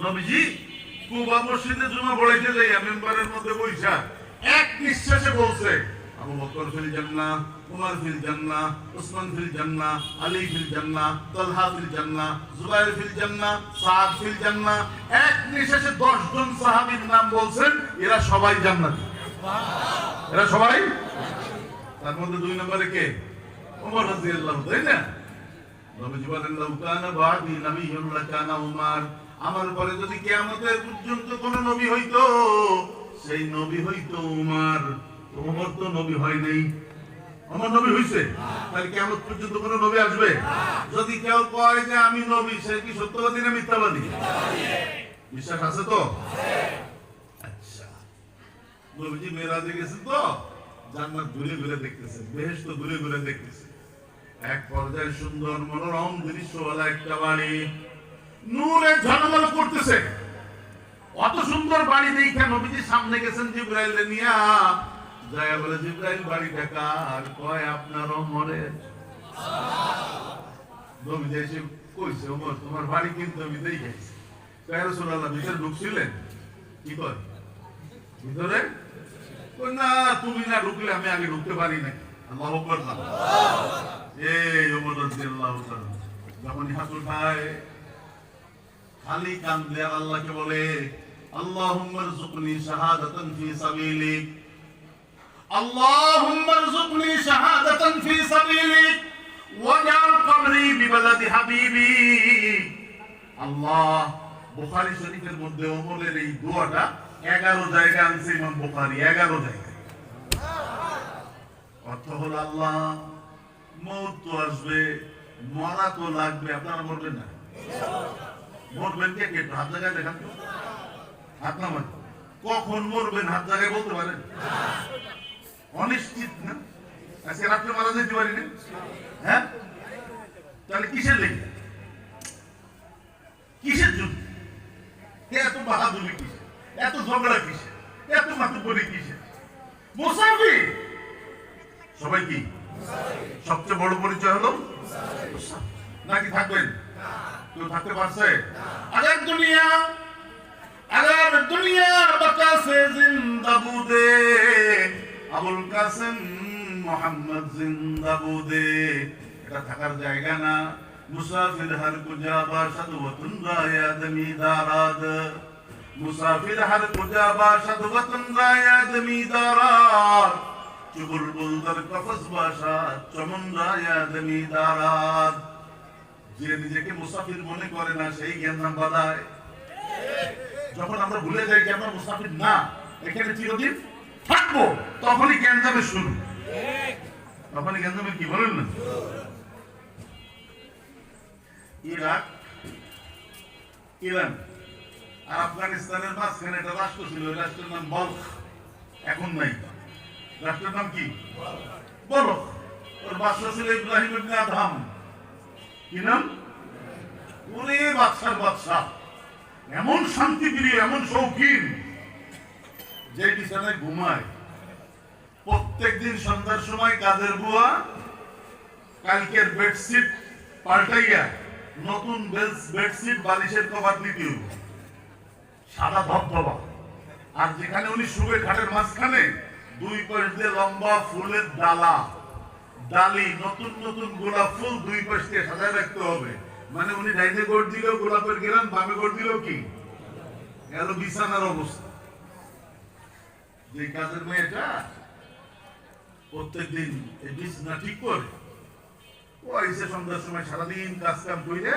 নবীজি কুবা মসজিদে জুমা পড়াইতে যাইয়া মেম্বারের মধ্যে বইসা এক নিঃশ্বাসে বলছে, আবু বকর ফিল জান্নাহ, উমর ফিল জান্নাহ, উসমান ফিল জান্নাহ, আলী ফিল জান্নাহ, তালহা ফিল জান্নাহ, জুবাইর ফিল জান্নাহ, সাদ ফিল জান্নাহ। এক নিঃশ্বাসে 10 জন সাহাবীর নাম বলছেন, এরা সবাই জান্নাতি। এরা সবাই, তার মধ্যে 2 নম্বরে কে? ওমর রাদিয়াল্লাহু, তাই না? নবীজি বলেন, লাউ কানা বাদি নবিয়্যুন লাকানা উমর, আমার পরে যদি কিয়ামতের পর্যন্ত কোন নবী হইতো, সেই নবী হইতো উমর। ওমর তো নবী হয় নাই, আমার নবী হইছে, তাহলে কিয়ামত পর্যন্ত কোন নবী আসবে? যদি কেউ কয় যে আমি নবী, সে কি সত্যবাদী না মিথ্যাবাদী? বিশ্বাস আছে তো? আচ্ছা, নবীজি মেরাজে গেছেন তো জান্নাত ঘুরে ঘুরে দেখতেছেন, বেহেশত ঘুরে ঘুরে দেখতেছেন। এক পর্যায়ে সুন্দর মনোরম দৃশ্যওয়ালা একটা বাড়ি, নূরে ঝলমল করতেছে। অত সুন্দর বাড়ি দেখে নবীজি সামনে গেছেন জিবরাইল নিয়া, যায় বলে, জিবরাইল বাড়িটা কার? কয় আপনার ওমরের। নবীজি এসে কইছে, ওমর তোমার বাড়ি কিন্তু আমি দেখেছি। কয় রাসূলুল্লাহ ভিতরে ঢুকছিলেন? কি কয় ভিতরে? কই না, তুমি না ঢুকলে আমি আগে ঢুকতে পারি না। আল্লাহু আকবার। এই ওমর রাদিয়াল্লাহু তাআলা যখন হাত উঠায় খালি কান্দে আর আল্লাহকে বলে, আল্লাহুম্মা রযুকনি শাহাদাতান ফি সাবিলিক, আল্লাহুম্মা রযুকনি শাহাদাতান ফি সাবিলিক ওয়াজআল কবরি বিবালাদি হাবিবি। আল্লাহ, বুখারী শরীফের মধ্যে ওমরের এই দোয়াটা 11 জায়গায় আনছে ইমাম বুখারী, 11 জায়গায়। অর্থ হলো, আল্লাহ মওত তো আসবে, মরা তো লাগবে, আপনারা মরবেন না? মরবেন কে কে? হাত জায়গায় দেখান তো, হাত নামান। কখন মরবেন হাত জায়গায় বলতে পারেন? অনিশ্চিত না? আজকে রাত্রে মারা যেতে পারি না, হ্যাঁ? তাহলে কিসের লেগে, কিসের জন্য? এত বাহাদুরি কিসের, এত ঝগড়া কিসের, এত মাতুব্বরি কিসের? মুসাফির। সবাই কি? সবচেয়ে বড় পরিচয় হলো নাকি থাকবেন? কেউ থাকতে পারছে? আগার দুনিয়া বাকা সে জিন্দা বুদে, আবুল কাসেম মোহাম্মদ জিন্দা বুদে। এটা থাকার জায়গা না। মুসাফির হর কুজা বাশাদ ওয়াতুন রায়াদমি দারাদ, মুসাফির হর কুজা বাশাদ ওয়াতুন রায়াদমি দারাদ, চুবুল বুলদার কফস বাশাদ চমন রায়াদমি দারাদ। যে নিজেকে মুসাফির মনে করে না, সেই জ্ঞান বাদায়। যখন আমরা ভুলে যাই যে আমরা মুসাফির না, এখানে চিরদিন থাকবো, তখনই জ্ঞান যাবে শুরু। তখনই জ্ঞান যাবে কি বলেন না? ইরাক, ইরান আর আফগানিস্তানের মাঝখানে একটা রাষ্ট্র ছিল, রাষ্ট্রের নাম বলখ, এখন নাই। রাষ্ট্রের নাম কি? বলখ। ওর বাদশা ছিল ইব্রাহিম ইবনে আদহাম। কি নাম? ওরে বাদশার বাদশা, এমন শান্তিপ্রিয়, এমন শৌখিন, যে বিছানায় ঘুমায়। প্রত্যেকদিন সন্ধ্যার সময় কাজের বুয়া কালকের বেডশিট পাল্টাইয়া নতুন বেডশিট বালিশের কভার নিতে হইব, সাদা ধবধবা। আর যেখানে উনি শুবে খাটের মাঝখানে 2 পাশ দিয়ে লম্বা ফুলের ডালি, নতুন নতুন গোলাপ ফুল 2 পাশ দিয়ে সাজায় রাখতে হবে। মানে উনি ডাইনে গোড় দিলেও গোলাপের গেলেন, বামে গোড় দিলেও কি গেল বিছানার অবস্থা। যে কাজের মেয়েটা প্রত্যেকদিন এই বিছানা ঠিক করে, ও এসে সন্ধ্যার সময় সারাদিন কাজ কাম করে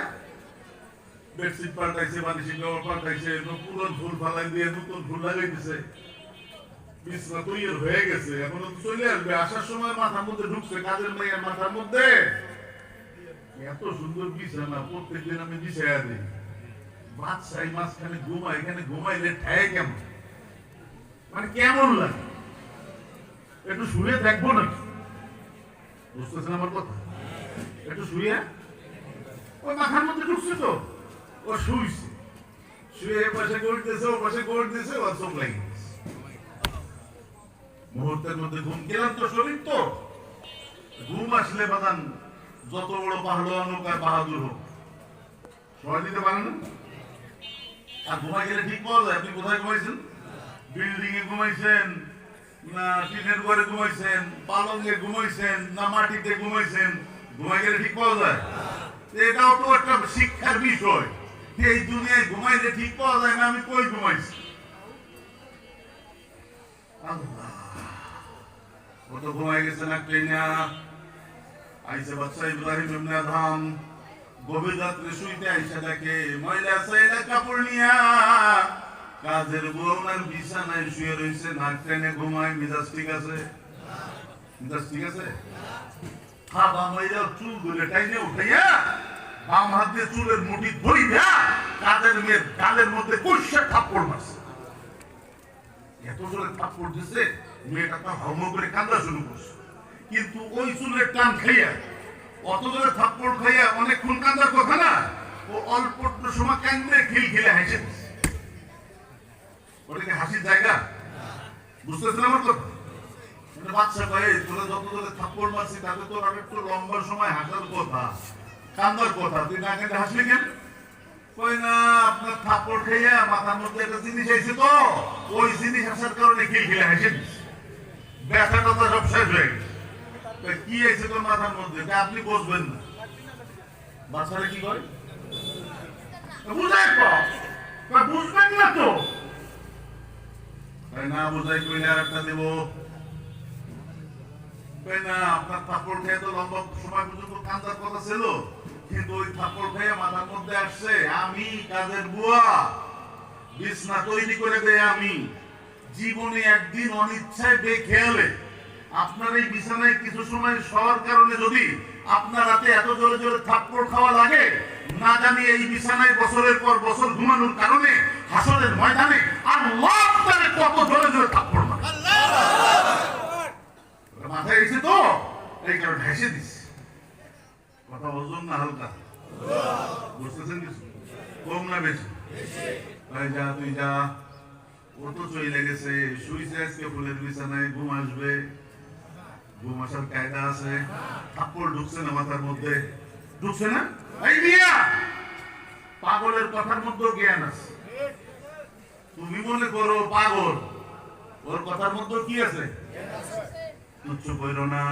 বেডশিট পাল্টাইছে, বালিশের কভার পাল্টাইছে, পুরনো ফুল ফালাই দিয়ে নতুন ফুল লাগাই দিছে, বিছানা তৈরি হয়ে গেছে। এখন তো চলে আসবে, আসার সময় মাথার মধ্যে ঢুকছে কাজের মেয়ের মাথার মধ্যে, এত সুন্দর বিছানা প্রত্যেকদিন আমি বিছাইয়া দিই। বাদশাহী মাঝখানে ঘুমায়, এখানে ঘুমাইলে ঠায় কেমন, মানে কেমন লাগে? একটু শুয়ে দেখবো নাকি? বুঝতেছেন আমার কথা? একটু শুয়ে, ওই মাথার মধ্যে ঢুকছে তো, ও শুইছে, শুয়ে পাশে করতেছে, ও পাশে করতেছে, ও চোখ লাগে মুহূর্তের মধ্যে ঘুম। গেলাম তো শরীর তো, ঘুম আসলে বাদান যত বড় পাহলোয়ান হোক আর বাহাদুর হোক, সবাই দিতে পারে না। আর ঘুমাই গেলে ঠিক পাওয়া যায়? আপনি কোথায় ঘুমাইছেন? বিল্ডিং এ ঘুমাইছেন, না টিনের ঘরে ঘুমাইছেন, পালঙ্গে ঘুমাইছেন, না মাটিতে ঘুমাইছেন? ঘুমাই গেলে ঠিক পাওয়া যায়? এটাও তো একটা শিক্ষার বিষয়। এই দুনিয়ায় ঘুমাইলে ঠিক পাওয়া যায় না, আমি কই ঘুমাইছি? কত ঘুমাই গেছে না ট্রেনা আইসে বাচ্চা ইব্রাহিম ইবনে আদম গভীর রাত্রে শুইতে আইসা দেখে মহিলা সাইলা কাপড় নিয়া কাজের বউ ওনার বিছানায় শুয়ে রয়েছে, নাক টেনে ঘুমায়। মিজাজ ঠিক আছে? মিজাজ ঠিক আছে? খাবা মহিলা চুল ধরে টাইনে উঠাইয়া বাম হাত দিয়ে চুলের মুঠি ধরিয়া কাজের মেয়ের গালের মধ্যে কষে থাপ্পড় মারছে। এত জোরে থাপ্পড় দিছে, মেয়েটা তো হম করে কাঁদা শুরু করছে। কিন্তু ওই চুলের টান খাইয়া, অত জোরে থাপ্পড় খাইয়া অনেকক্ষণ কাঁদার কথা না, ও অল্প সময় কান্দে খিলখিলে হাসে দিছে। ওটা কি হাসির জায়গা? বুঝতেছেন আমার কথা? বাচ্চা ভাই তোরা যত জোরে থাপ্পড় মারছি তাতে তোর আর একটু লম্বা সময় হাসার কথা, কান্দার কথা, তুই না কেটে হাসলি কেন? কই না, আপনার থাপ্পড় খাইয়া মাথার মধ্যে একটা জিনিস আইছে, তো ওই জিনিস আসার কারণে খিলখিলে হাসে দিছে। ব্যথাটা তো সব শেষ হয়ে গেছে। কি আইছে তোর মাথার মধ্যে আপনি বুঝবেন না। বাচ্চারা কি করে বুঝাই বুঝবেন না তো, তাই না বুঝাই কইলে আর একটা দেবো। তাই না, আপনার থাপ্পড় খেয়ে তো লম্বা সময় পর্যন্ত কান্দার কথা ছিল, কিন্তু ওই থাপ্পড় খেয়ে মাথার মধ্যে আসছে আমি কাজের বুয়া, বিছনা তৈরি করে দেয় আমি। জীবনে একদিন অনিচ্ছায় বেখেয়ালে আপনার এই বিছানায় কিছু সময় শোয়ার কারণে যদি আপনার রাতে এত জোরে জোরে থাপ্পড় খাওয়া লাগে, না জানি এই বিছানায় বছরের পর বছর ঘুমানোর কারণে হাসরের ময়দানে আল্লাহ তাআলা কত জোরে জোরে থাপ্পড় মারে। মাথায় এসে তো এই কারণে হেসে দিচ্ছে। কথা ওজন না হালকা? বুঝতেছেন কিছু? কম না বেশি? তাই যা তুই যা, ও তো চলে গেছে, শুইছে আজকে ফুলের বিছানায়, ঘুম আসবে, ঘুম আসার কায়দা আছে। থাপ্পড় ঢুকছে না মাথার মধ্যে? ঢুকছে না? এই মিয়া, পাগলের কথার মধ্যে জ্ঞান আছে। তুমি মনে করো পাগল, ওর কথার মধ্যে কি আছে? তুচ্ছ কইরো না।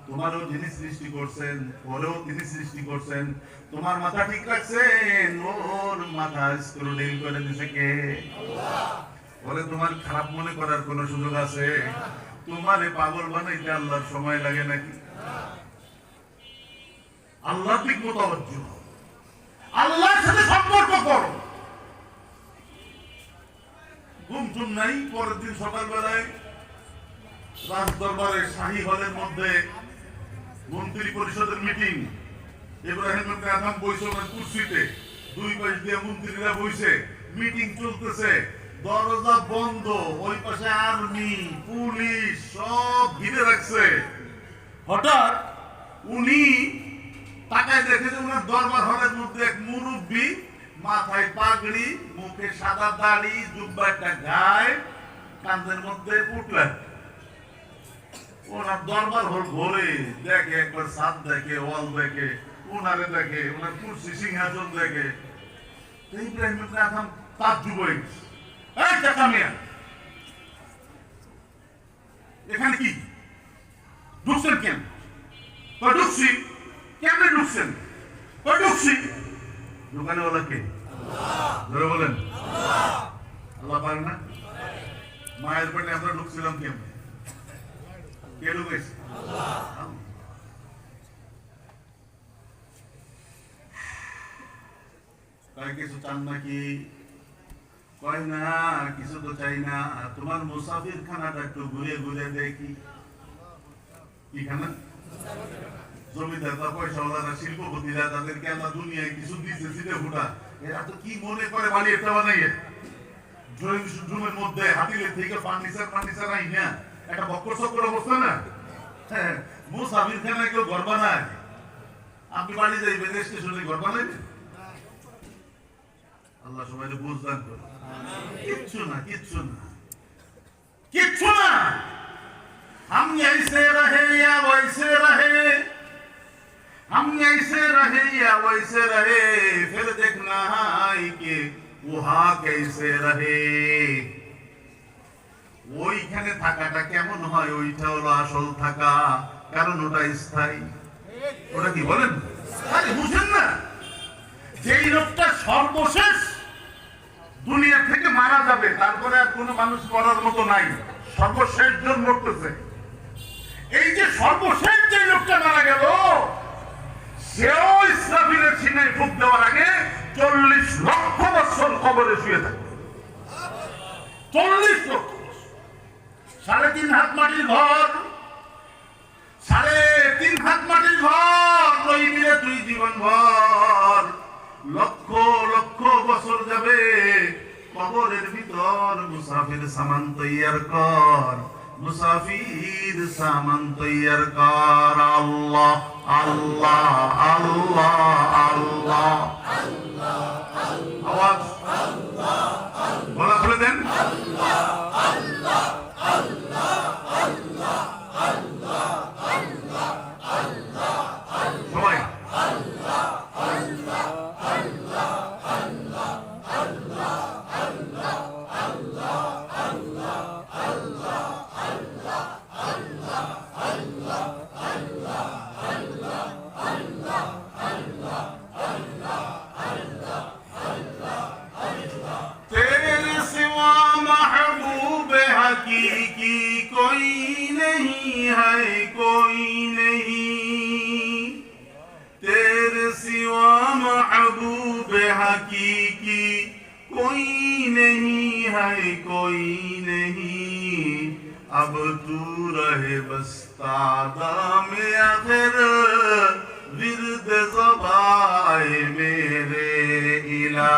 তোমারও যিনি সৃষ্টি করছেন, ওরেও তিনি সৃষ্টি করছেন। তোমার মাথা ঠিক রাখছেন, ওর মাথা স্ক্রুডিল করে দিছে কে? বলে তোমার খারাপ মনে করার কোন সুযোগ আছে? তোমারে পাগল বানাইতে আল্লাহর সময় লাগে নাকি? আল্লাহ ঠিক মোতাবজ্জ, আল্লাহর সাথে সম্পর্ক করো। ঘুম টুম নাই, পরের দিন সকালবেলায় রাজ দরবারে শাহী হলের মধ্যে মন্ত্রী পরিষদের মিটিং। ইব্রাহিম ইবনে আদম বইছে ওনার কুরসিতে, দুই পাশ দিয়ে মন্ত্রীরা বইছে, মিটিং চলতেছে, দরজা বন্ধ, ওই পাশে আর্মি পুলিশ সব ঘিরে রাখছে। হঠাৎ উনি তাকায় দেখে যে ওনার দরবার হলের মধ্যে এক মুরব্বী, মাথায় পাগড়ি, মুখে সাদা দাড়ি, জুব্বা একটা গায়ে, কাঁধের মধ্যে পুটলা। ওনার দরবার হল ঘরে দেখে, একবার ছাদ দেখে, ওয়াল দেখে, ওনারে দেখে, ওনার কুরসি সিংহাসন দেখে। ইব্রাহিম ইবনে আদম তাজ্জুব হয়ে গেছে। এই চাচা মিয়া, এখানে কি ঢুকছেন কেন? ঢুকছি। কেমনে ঢুকছেন? ঢুকছি। দোকানে ওলা কে? ধরে বলেন আল্লাহ পারে না? মায়ের পেটে আমরা ঢুকছিলাম কেমনে? কে ঢুকেছে? তাই কিছু চান নাকি? কয় না, কিছু তো চাই না, তোমার মুসাফির খানাটা একটু ঘুরে ঘুরে দেখি। কি খানা? জমিদাররা, পয়সাওয়ালারা, শিল্পপতিরা, তাদেরকে আল্লাহ দুনিয়ায় কিছু দিয়েছে সিটে ফুটা, এরা তো কি মনে করে বালি একটা বানাইয়ে ড্রয়িং রুমের মধ্যে হাতিলের থেকে ফার্নিচার আই না, একটা বক্কর চক্কর অবস্থা না? হ্যাঁ, মুসাফির খানায় কেউ ঘর বানায়? আপনি বাড়ি যাইবেন, স্টেশনে ঘর বানাইবেন? আল্লাহ সবাই বুঝদান করে। কিচ্ছু না, কিচ্ছু না, কিচ্ছু না। हम ऐसे रहे या वैसे रहे, हम ऐसे रहे या वैसे रहे, फिर देखना है कि উহা कैसे रहे ওইখানে থাকাটা কেমন হয় ওইটা হলো আসল থাকা কারণ ওটা স্থায়ী ওটা কি বলেন আরে বুঝেন না যেই লোকটা সর্বশেষ দুনিয়া থেকে মারা যাবে তারপরে আর কোনো মানুষ করার মতো নাই সর্বশেষ জন মরতেছে এই যে সর্বশেষ যে লোকটা মারা গেল সেও ইসরাফিলের সিনায় ফুঁক দেওয়ার আগে 40 লক্ষ বছর কবরে শুয়ে থাকে 40 লক্ষ 3.5 হাত মাটির ঘর 3.5 হাত মাটির ঘর ওই মিলে তুই জীবন ভর লক্ষ লক্ষ বছর যাবে কবরের ভিতর মুসাফির সামান তৈয়ার কর মুসাফির সামান তৈয়ার কর আল্লাহ আল্লাহ আল্লাহ আল্লাহ আওয়াজ বলা বলে দেন সবাই हकीकी कोई नहीं है कोई नहीं तेरे सिवा महबूब हकीकी कोई नहीं है कोई नहीं अब तू रहे बस तादा में आखिर विरद ज़बाए मेरे इला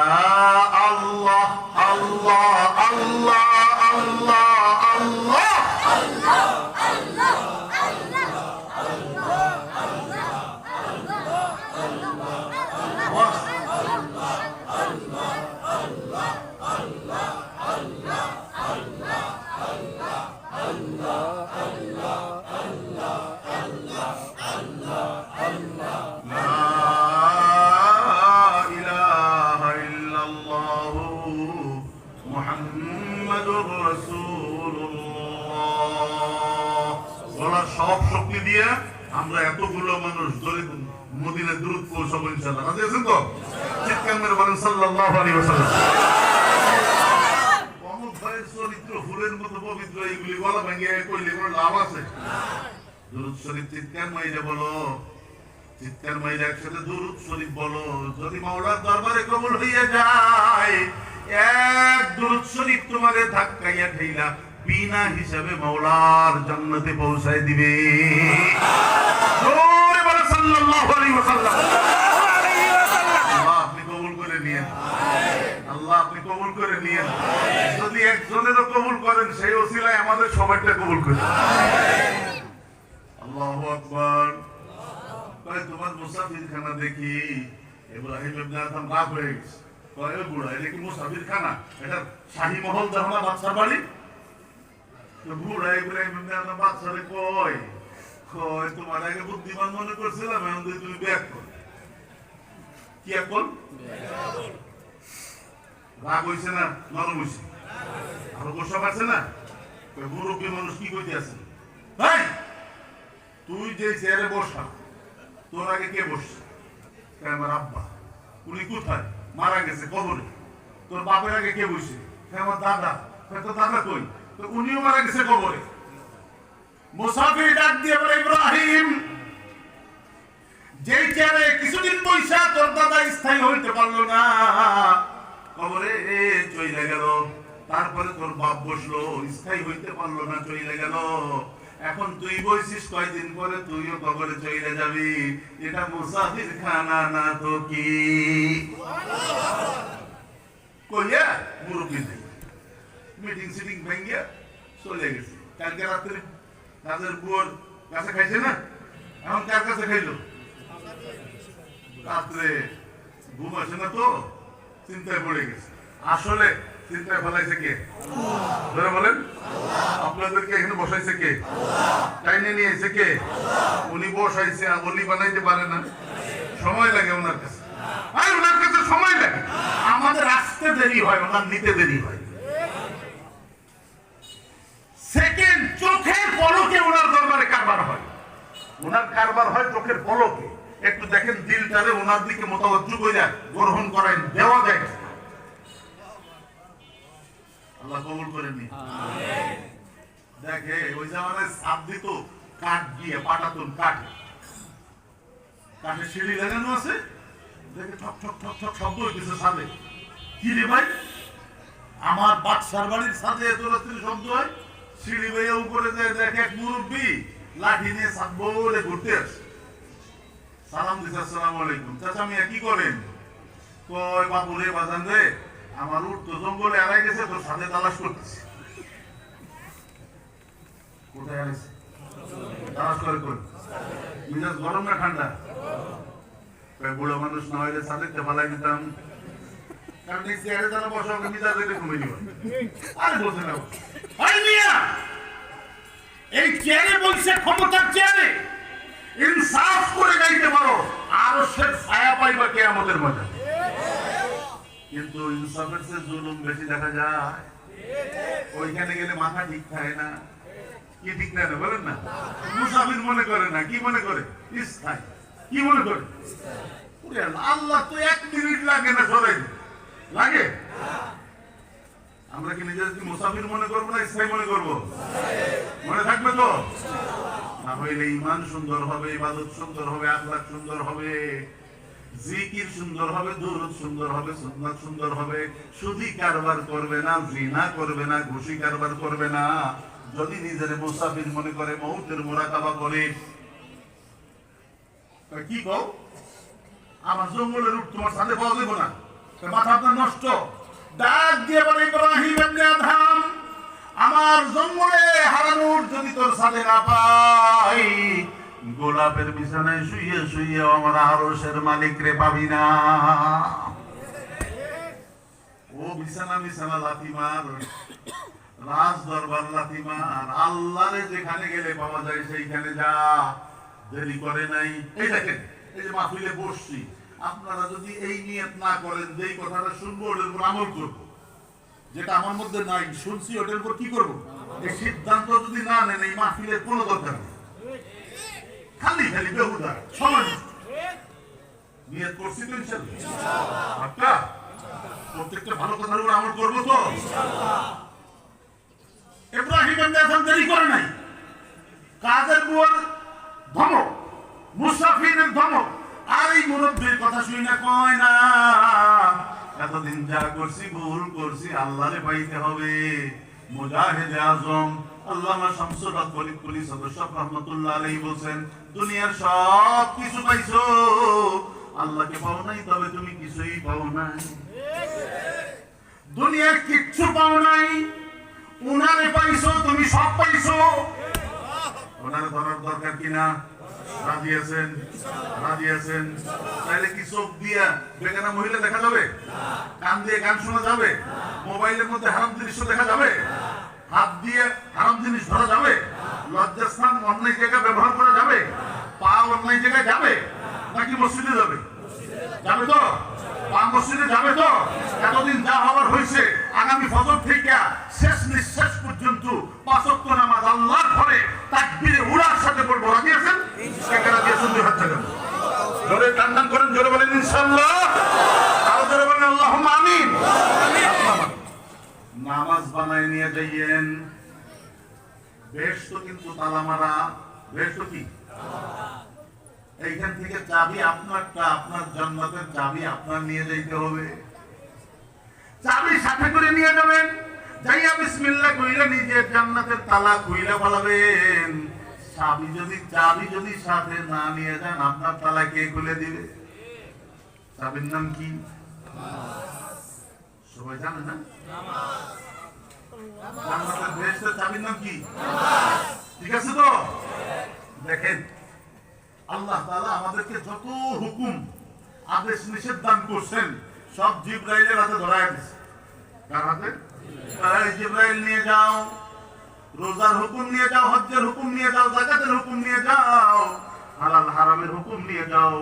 अल्लाह अल्लाह अल्लाह अल्लाह अल्लाह সব শক্তি দিয়ে আমরা এতগুলো মানুষ দলিত মদিনায় দুরূদ পৌঁছাবো ইনশাআল্লাহ রাজি আছেন তো চিৎকার মেরে বলেন সাল্লাল্লাহু আলাইহি ওয়াসাল্লাম অমুক ভাইয়ের চরিত্র ফুলের মতো পবিত্র এইগুলি বলা ভেঙে কইলে কোনো লাভ আছে দুরূদ শরীফ চিৎকার মাইরে বলো চিৎকার মাইরে একসাথে দুরূদ শরীফ বলো যদি মাওলার দরবারে কবুল হইয়া যায় এক দুরূদ শরীফ তোমারে ধাক্কাইয়া ঠেইলা বিনা হিসাবে মাওলার জান্নাতে পৌঁছায় দিবে জোরে বলো সাল্লাল্লাহু আলাইহি ওয়াসাল্লাম আল্লাহ আপনি কবুল করে নিয়েন আল্লাহ আপনি কবুল করে নিয়েন যদি একজনেরও কবুল করেন সেই ওসিলায় আমাদের সবাইটা কবুল করেন আল্লাহু আকবার তাই তোমার মুসাফির খানা দেখি ইব্রাহিম ইবনে আদম রাগ হয়ে গেছে কয় বুড়া এটা কি মুসাফির খানা এটা শাহী মহল জাহানা বাদশার বাড়ি বুড়া ইব্রাহিম ইবনে আদম বাদশারে কয় কয় তোমার আগে বুদ্ধিমান মনে করছিলাম এখন তুমি ব্যাক কর কি এখন রাগ হইছে না নরম হইছে আরো গোসা পাচ্ছে না মুরব্বী মানুষ কি কইতে আছে ভাই তুই যে চেয়ারে বসা তোর আগে কে বসছে আমার আব্বা উনি কোথায় মারা গেছে কবরে তোর বাপের আগে কে বসে আমার দাদা তোর দাদা কই তো উনিও মারা গেছে কবরে মুসাফির ডাক দিয়ে বলে ইব্রাহিম যেই চেয়ারে কিছুদিন বৈশা তোর দাদা স্থায়ী হইতে পারলো না কবরে চলে গেল তারপরে তোর বাপ বসলো স্থায়ী হইতে পারলো না চলে গেল এখন তুই বলছিস কয়দিন পরে তুইও কবরে চলে যাবি এটা মুসাফির খানা না তো কি কইয়া মুরব্বি মিটিং সিটিং ভেঙে চলে গেছে কালকে রাত্রে কাজের বুয়ার কাছে খাইছে না এখন কার কাছে খাইলো রাত্রে ঘুম আসে না তো চিন্তায় পড়ে গেছে আসলে চিন্তায় ফেলাইছে কে ধরে বলেন আপনাদেরকে এখানে বসাইছে কে টাইনে নিয়ে এসে কে উনি বসাইছে অলি বানাইতে পারে না সময় লাগে ওনার কাছে আর ওনার কাছে সময় লাগে আমাদের রাস্তা আসতে দেরি হয়, ওনার নিতে দেরি হয়। সেকেন্ড, চোখের পলকে ওনার দরবারে কারবার হয়। ওনার কারবার হয় চোখের পলকে। একটু দেখেন দিলটারে ওনার দিকে মোতাবজ্জু কইরা গ্রহণ করেন, দেওয়া যায়। আল্লাহ কবুল করেন নি। দেখে ওই জামানায় সাপ দিত কাঠ দিয়ে, পাটাতন কাঠে সিঁড়ি লাগানো আছে, দেখে ঠক ঠক ঠক ঠক শব্দ হইতেছে ছাদে। কি রে ভাই, আমার বাদশার বাড়ির ছাদে এত রাত্রি শব্দ হয়? সিঁড়ি বেয়ে উপরে যায়, দেখে এক মুরব্বী লাঠি নিয়ে ছাদ বলে ঘুরতে আসে। সালাম দিছে, আসসালামু আলাইকুম। চাচা মিয়া কি করেন? কয় বাবু রে বাজান রে, আমার উঠ তো জঙ্গলে এড়াই গেছে, তোর সাথে তালাশ করতেছে। কোথায় আনিস? তালাশ করে করে মিজাজ গরম না ঠান্ডা? বুড়ো মানুষ না হইলে সাথে ফালাই দিতাম, কারণ এই চেয়ারে যারা বসা মিজাজ এটা কমে দিবা। আরে বলছে না এই চেয়ারে বলছে, ক্ষমতার চেয়ারে ইনসাফ করে গাইতে পারো, আরশের ছায়া পাইবা কিয়ামতের ময়দানে। কিন্তু ইনসাফের চেয়ে জুলুম বেশি দেখা যায়। ওইখানে গেলে মাথা ঠিক থাকে না। কি ঠিক না বলেন না? মুসাফির মনে করে না, কি মনে করে? স্থায়ী। কি মনে করে? আল্লাহ তো 1 মিনিট লাগে না, সরাই লাগে। আমরা কি নিজেদেরকে মুসাফির মনে করবো না স্থায়ী মনে করবো? মনে থাকবে তো? না হইলে ঈমান সুন্দর হবে, ইবাদত সুন্দর হবে, আখলাক সুন্দর হবে, জিকির সুন্দর হবে, দুরূদ সুন্দর হবে, সুন্নাত সুন্দর হবে। সুদি কারবার করবে না, জিনা করবে না, ঘুষি কারবার করবে না। যদি নিজের মুসাফির মনে করে, মউতের মুরাকাবা করে, কি কও আমার জঙ্গলের রূপ তোমার সাথে পাওয়া যাবে না, মাথা আপনার নষ্ট। ডাক দিয়ে বলে, ইব্রাহিম ইবনে আদহাম, আমার জঙ্গলে হারানোর যদি তোর সাথে না পাই, গোলাপের বিছানায় শুয়ে শুয়ে আমার আরশের মালিক রে পাবি না। ও বিছানা বিছানা লাথি মার, রাজ দরবার লাথি মার, আল্লাহরে যেখানে গেলে পাওয়া যায় সেইখানে যা। দেরি করে নাই। এই দেখেন, এই যে মাহফিলে বসছি, আপনারা যদি এই নিয়ত না করেন যে এই কথাটা শুনবো ওটার উপর আমল করব, যেটা আমার মধ্যে নাই শুনছি ওটার উপর কি করব, এই সিদ্ধান্ত যদি না নেন এই মাহফিলের কোনো দরকার নেই। খালি খালি বেহুদা সময় নিয়ত করছি তো ইনশাআল্লাহ। আচ্ছা, প্রত্যেকটা ভালো কথার উপর আমল করবো তো ইনশাআল্লাহ। ইব্রাহিম ইবনে আদহাম দেরি করে নাই। কাজের বুয়ার ধমক, মুসাফিরের ধমক, আর এই মুরব্বীর কথা শুই না, কয় না এতদিন যা করছি ভুল করছি, আল্লাহরে পাইতে হবে। মুজাহিদে আজম আল্লামা শামসুল হক ফরিদপুরি সদস্য রহমাতুল্লাহ আলাইহি বলেন, দুনিয়ার সব কিছু পাইছো, আল্লাহকে পাও নাই, তবে তুমি কিছুই পাও নাই। দুনিয়ার কিচ্ছু পাও নাই, উনারে পাইছো, তুমি সব পাইছো। ওনারে ধরার দরকার কিনা? রাজি আছেন? রাজি আছেন? তাহলে কি চোখ দিয়া বেগানা মহিলা দেখা যাবে? কান দিয়ে গান শোনা যাবে? মোবাইলের মধ্যে হারাম দৃশ্য দেখা যাবে? হাত দিয়ে হারাম জিনিস ধরা যাবে? লজ্জাস্থান অন্যায় জায়গায় ব্যবহার করা যাবে? পা অন্যায় জায়গায় যাবে? নাকি মসজিদে যাবে? যাবে তো? পা মসজিদে যাবে তো? এতদিন যা হওয়ার হয়েছে, আগামী ফজর থেকে শেষ নিঃশ্বাস পর্যন্ত 5 ওয়াক্ত নামাজ আল্লাহর ঘরে তাকবীরে উলার সাথে পড়বো। রাজি আছেন? কারা দিয়ে শুনতে হচ্ছে না? জোরে টান করেন, জোরে বলেন ইনশাআল্লাহ। আরো জোরে বলেন আল্লাহুম্মা আমিন। নামাজ বানায় নিয়ে যাইয়েন। বেশ তো কিন্তু তালা মারা, বেশ তো কি এইখান থেকে চাবি আপনারটা, আপনার জান্নাতের চাবি আপনার নিয়ে যাইতে হবে। চাবি সাথে করে নিয়ে যাবেন, যাইয়া বিসমিল্লাহ কইরা নিজের জান্নাতের তালা খুইলা ফেলাবেন। চাবি যদি সাথে না নিয়ে যান, আপনার তালা কে খুলে দিবে? চাবির নাম কি? সবাই জানে না? জান্নাতের বেহেশতের চাবির নাম কি? ঠিক আছে তো? দেখেন, আল্লাহ তাআলা আমাদেরকে যত হুকুম আদেশ নিষেধ দান করছেন সব জিবরাইলের হাতে ধরায় দিয়েছে। কার হাতে? জিবরাইল নিয়ে যাও, রোজার হুকুম নিয়ে যাও, হজ্জের হুকুম নিয়ে যাও, যাকাতের হুকুম নিয়ে যাও, হালাল হারামের হুকুম নিয়ে যাও।